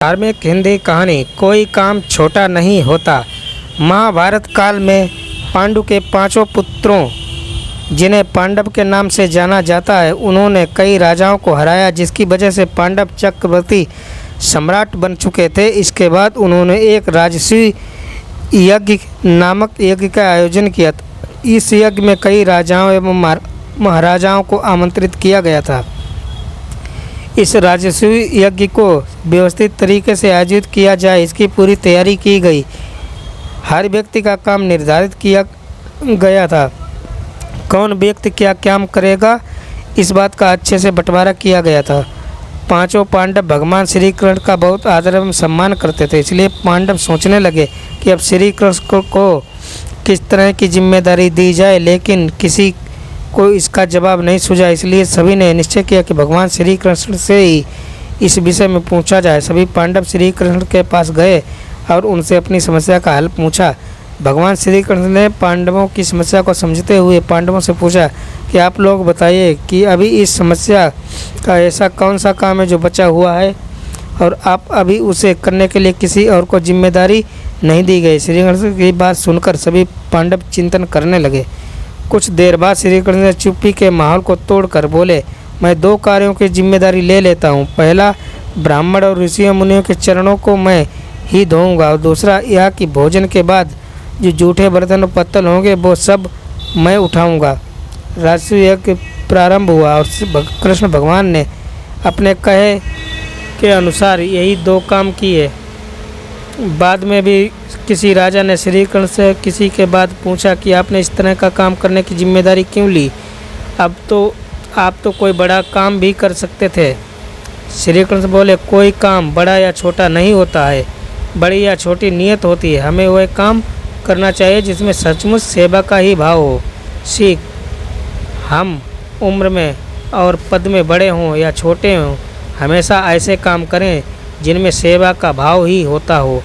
धार्मिक हिंदी कहानी कोई काम छोटा नहीं होता। महाभारत काल में पांडु के पांचों पुत्रों, जिन्हें पांडव के नाम से जाना जाता है, उन्होंने कई राजाओं को हराया, जिसकी वजह से पांडव चक्रवर्ती सम्राट बन चुके थे। इसके बाद उन्होंने एक राजसूय यज्ञ नामक यज्ञ का आयोजन किया। इस यज्ञ में कई राजाओं एवं महाराजाओं को आमंत्रित किया गया था। इस राजसूय यज्ञ को व्यवस्थित तरीके से आयोजित किया जाए, इसकी पूरी तैयारी की गई। हर व्यक्ति का काम निर्धारित किया गया था। कौन व्यक्ति क्या काम करेगा, इस बात का अच्छे से बंटवारा किया गया था। पांचों पांडव भगवान श्री कृष्ण का बहुत आदर एवं सम्मान करते थे, इसलिए पांडव सोचने लगे कि अब श्री कृष्ण को किस तरह की जिम्मेदारी दी जाए, लेकिन किसी को इसका जवाब नहीं सूझा। इसलिए सभी ने निश्चय किया कि भगवान श्री कृष्ण से ही इस विषय में पूछा जाए। सभी पांडव श्री कृष्ण के पास गए और उनसे अपनी समस्या का हल पूछा। भगवान श्री कृष्ण ने पांडवों की समस्या को समझते हुए पांडवों से पूछा कि आप लोग बताइए कि अभी इस समस्या का ऐसा कौन सा काम है जो बचा हुआ है और आप अभी उसे करने के लिए किसी और को जिम्मेदारी नहीं दी गई। श्री कृष्ण की बात सुनकर सभी पांडव चिंतन करने लगे। कुछ देर बाद श्री कृष्ण ने चुप्पी के माहौल को तोड़कर बोले, मैं दो कार्यों की जिम्मेदारी ले लेता हूँ। पहला, ब्राह्मण और ऋषियों मुनियों के चरणों को मैं ही धोऊंगा, और दूसरा यह कि भोजन के बाद जो जूठे बर्तन और पत्तल होंगे वो सब मैं उठाऊंगा। राजसूय यज्ञ प्रारंभ हुआ और कृष्ण भगवान ने अपने कहे के अनुसार यही दो काम किए। बाद में भी किसी राजा ने श्री कृष्ण से किसी के बाद पूछा कि आपने इस तरह का काम करने की जिम्मेदारी क्यों ली? अब तो आप तो कोई बड़ा काम भी कर सकते थे। श्री कृष्ण बोले, कोई काम बड़ा या छोटा नहीं होता है, बड़ी या छोटी नीयत होती है। हमें वह काम करना चाहिए जिसमें सचमुच सेवा का ही भाव हो। सीख, हम उम्र में और पद में बड़े हों या छोटे हों, हमेशा ऐसे काम करें जिनमें सेवा का भाव ही होता हो।